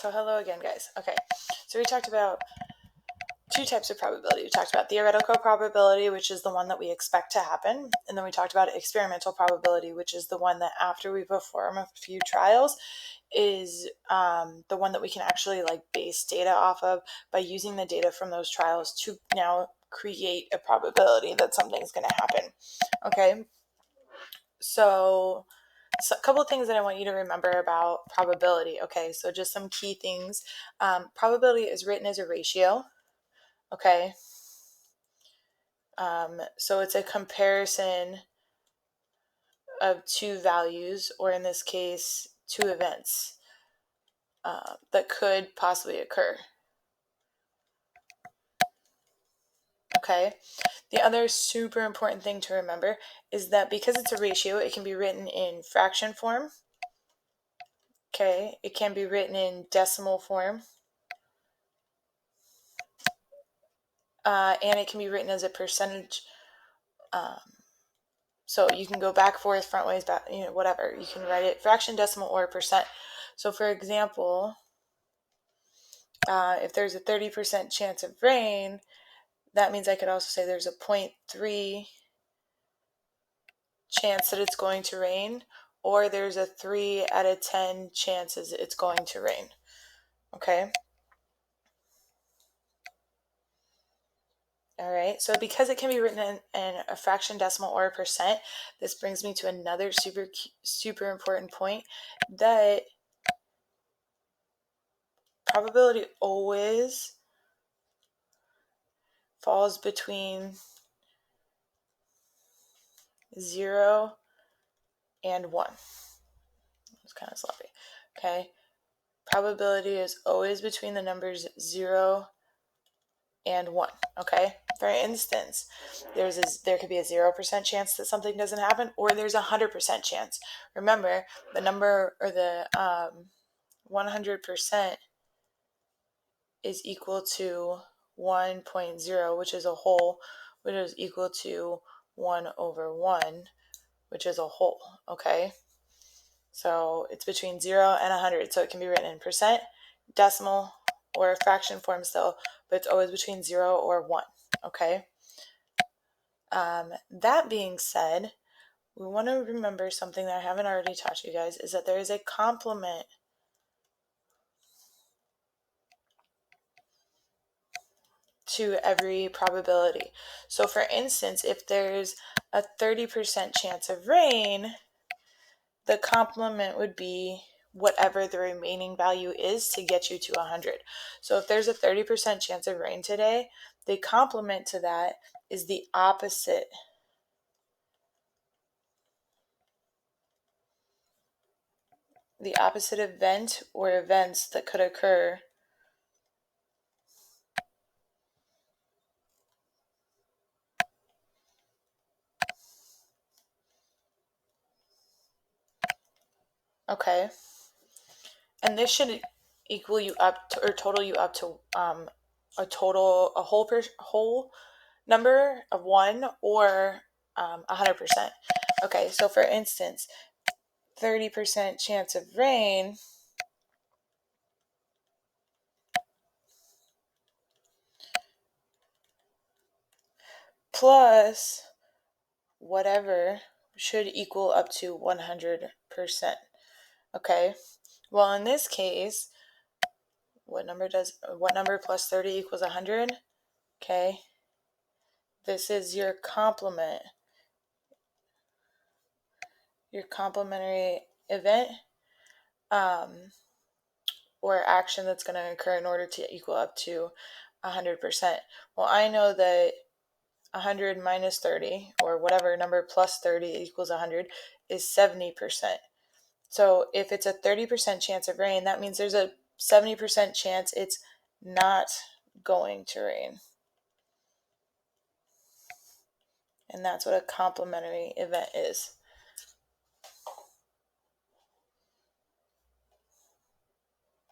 So hello again, guys. Okay, so we talked about two types of probability. We talked about theoretical probability, which is the one that we expect to happen, and then we talked about experimental probability, which is the one that after we perform a few trials is the one that we can actually base data off of by using the data from those trials to now create a probability that something's going to happen. Okay, so a couple of things that I want you to remember about probability. Okay, so just some key things. Probability is written as a ratio. Okay, so it's a comparison of two values, or in this case, two events that could possibly occur. Okay, the other super important thing to remember is that because it's a ratio, it can be written in fraction form. Okay, it can be written in decimal form. And it can be written as a percentage. So you can go back, forth, front ways, back, whatever. You can write it fraction, decimal, or percent. So for example, if there's a 30% chance of rain, that means I could also say there's a 0.3 chance that it's going to rain, or there's a 3 out of 10 chances it's going to rain. Okay? All right, so because it can be written in a fraction, decimal, or a percent, this brings me to another super important point, that probability always falls between 0 and 1. It's kind of sloppy. Okay, probability is always between the numbers 0 and 1. Okay, for instance, there could be a 0% chance that something doesn't happen, or there's a 100% chance. Remember, the number, or the 100% is equal to 1.0, which is a whole, which is equal to 1 over 1, which is a whole. Okay, so it's between 0 and 100, so it can be written in percent, decimal, or fraction form still, but it's always between 0 or 1. Okay, that being said, we want to remember something that I haven't already taught you guys, is that there is a complement to every probability. So for instance, if there's a 30% chance of rain, the complement would be whatever the remaining value is to get you to 100. So if there's a 30% chance of rain today, the complement to that is the opposite. The opposite event or events that could occur okay, and this should equal you up to, or total you up to a whole number of 1 or 100%. Okay, so for instance, 30% chance of rain plus whatever should equal up to 100%. Okay, well in this case, what number plus 30 equals 100? Okay, this is your complement, your complementary event or action that's going to occur in order to equal up to 100%. Well, I know that 100 minus 30, or whatever number plus 30 equals 100, is 70%. So if it's a 30% chance of rain, that means there's a 70% chance it's not going to rain. And that's what a complementary event is.